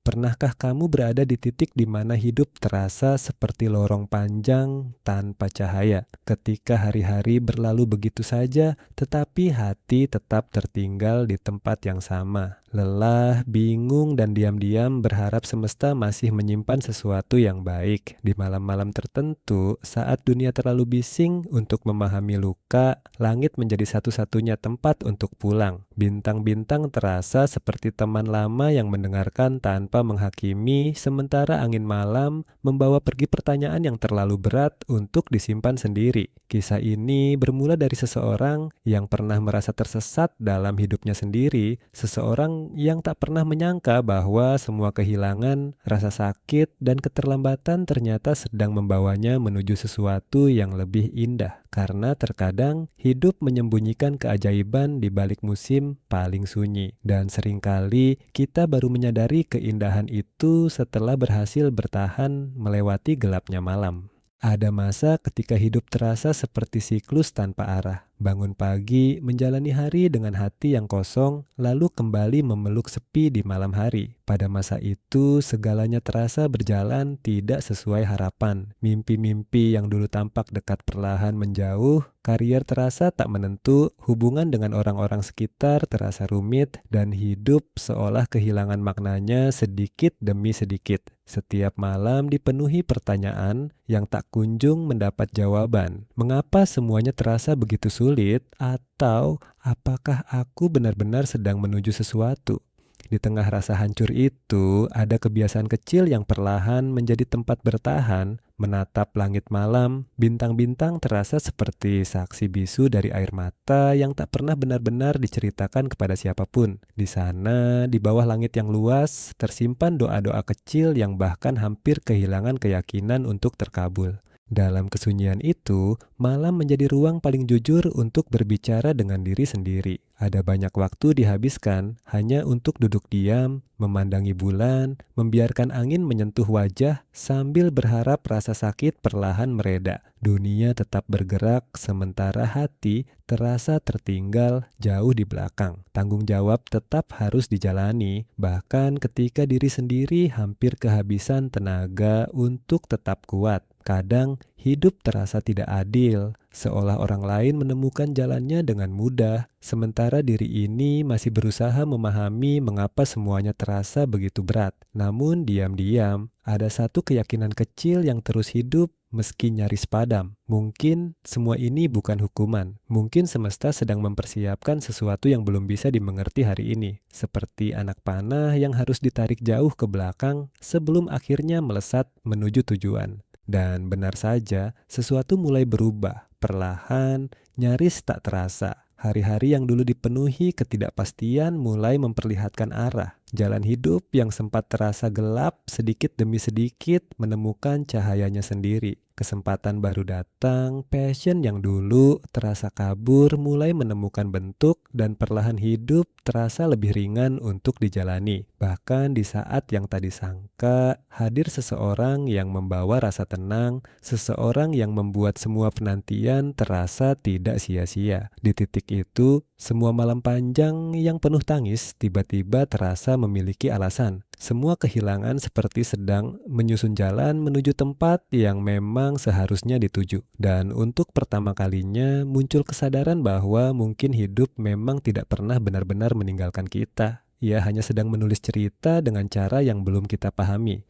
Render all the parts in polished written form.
Pernahkah kamu berada di titik di mana hidup terasa seperti lorong panjang tanpa cahaya, ketika hari-hari berlalu begitu saja, tetapi hati tetap tertinggal di tempat yang sama? Lelah, bingung, dan diam-diam berharap semesta masih menyimpan sesuatu yang baik. Di malam-malam tertentu, saat dunia terlalu bising untuk memahami luka, langit menjadi satu-satunya tempat untuk pulang. Bintang-bintang terasa seperti teman lama yang mendengarkan tanpa menghakimi, sementara angin malam membawa pergi pertanyaan yang terlalu berat untuk disimpan sendiri. Kisah ini bermula dari seseorang yang pernah merasa tersesat dalam hidupnya sendiri, seseorang yang tak pernah menyangka bahwa semua kehilangan, rasa sakit, dan keterlambatan ternyata sedang membawanya menuju sesuatu yang lebih indah. Karena terkadang hidup menyembunyikan keajaiban di balik musim paling sunyi. Dan seringkali kita baru menyadari keindahan itu setelah berhasil bertahan melewati gelapnya malam. Ada masa ketika hidup terasa seperti siklus tanpa arah. Bangun pagi, menjalani hari dengan hati yang kosong, lalu kembali memeluk sepi di malam hari. Pada masa itu, segalanya terasa berjalan tidak sesuai harapan. Mimpi-mimpi yang dulu tampak dekat perlahan menjauh, karier terasa tak menentu, hubungan dengan orang-orang sekitar terasa rumit, dan hidup seolah kehilangan maknanya sedikit demi sedikit. Setiap malam dipenuhi pertanyaan yang tak kunjung mendapat jawaban. Mengapa semuanya terasa begitu sulit? Atau apakah aku benar-benar sedang menuju sesuatu? Di tengah rasa hancur itu, ada kebiasaan kecil yang perlahan menjadi tempat bertahan, menatap langit malam, bintang-bintang terasa seperti saksi bisu dari air mata yang tak pernah benar-benar diceritakan kepada siapapun. Di sana, di bawah langit yang luas, tersimpan doa-doa kecil yang bahkan hampir kehilangan keyakinan untuk terkabul. Dalam kesunyian itu, malam menjadi ruang paling jujur untuk berbicara dengan diri sendiri. Ada banyak waktu dihabiskan hanya untuk duduk diam, memandangi bulan, membiarkan angin menyentuh wajah sambil berharap rasa sakit perlahan mereda. Dunia tetap bergerak sementara hati terasa tertinggal jauh di belakang. Tanggung jawab tetap harus dijalani, bahkan ketika diri sendiri hampir kehabisan tenaga untuk tetap kuat. Kadang hidup terasa tidak adil, seolah orang lain menemukan jalannya dengan mudah, sementara diri ini masih berusaha memahami mengapa semuanya terasa begitu berat. Namun diam-diam, ada satu keyakinan kecil yang terus hidup meski nyaris padam. Mungkin semua ini bukan hukuman. Mungkin semesta sedang mempersiapkan sesuatu yang belum bisa dimengerti hari ini. Seperti anak panah yang harus ditarik jauh ke belakang sebelum akhirnya melesat menuju tujuan. Dan benar saja, sesuatu mulai berubah, perlahan, nyaris tak terasa. Hari-hari yang dulu dipenuhi ketidakpastian mulai memperlihatkan arah. Jalan hidup yang sempat terasa gelap sedikit demi sedikit menemukan cahayanya sendiri. Kesempatan baru datang, passion yang dulu terasa kabur mulai menemukan bentuk, dan perlahan hidup terasa lebih ringan untuk dijalani. Bahkan di saat yang tadi sangka, hadir seseorang yang membawa rasa tenang, seseorang yang membuat semua penantian terasa tidak sia-sia. Di titik itu, semua malam panjang yang penuh tangis tiba-tiba terasa memiliki alasan. Semua kehilangan seperti sedang menyusun jalan menuju tempat yang memang seharusnya dituju. Dan untuk pertama kalinya muncul kesadaran bahwa mungkin hidup memang tidak pernah benar-benar meninggalkan kita. Ia hanya sedang menulis cerita dengan cara yang belum kita pahami.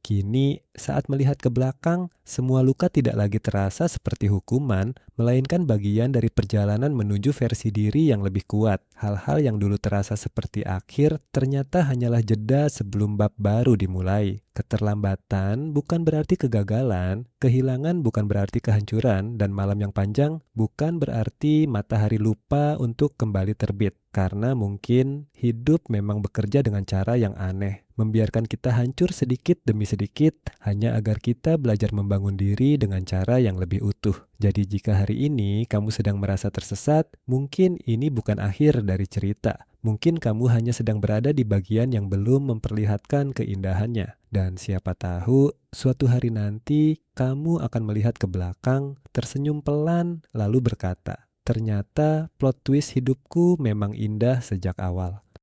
Kini, saat melihat ke belakang, semua luka tidak lagi terasa seperti hukuman, melainkan bagian dari perjalanan menuju versi diri yang lebih kuat. Hal-hal yang dulu terasa seperti akhir, ternyata hanyalah jeda sebelum bab baru dimulai. Keterlambatan bukan berarti kegagalan, kehilangan bukan berarti kehancuran, dan malam yang panjang bukan berarti matahari lupa untuk kembali terbit. Karena mungkin hidup memang bekerja dengan cara yang aneh, membiarkan kita hancur sedikit demi sedikit hanya agar kita belajar membangun diri dengan cara yang lebih utuh. Jadi jika hari ini kamu sedang merasa tersesat, mungkin ini bukan akhir dari cerita. Mungkin kamu hanya sedang berada di bagian yang belum memperlihatkan keindahannya. Dan siapa tahu, suatu hari nanti kamu akan melihat ke belakang, tersenyum pelan, lalu berkata, "Ternyata plot twist hidupku memang indah sejak awal."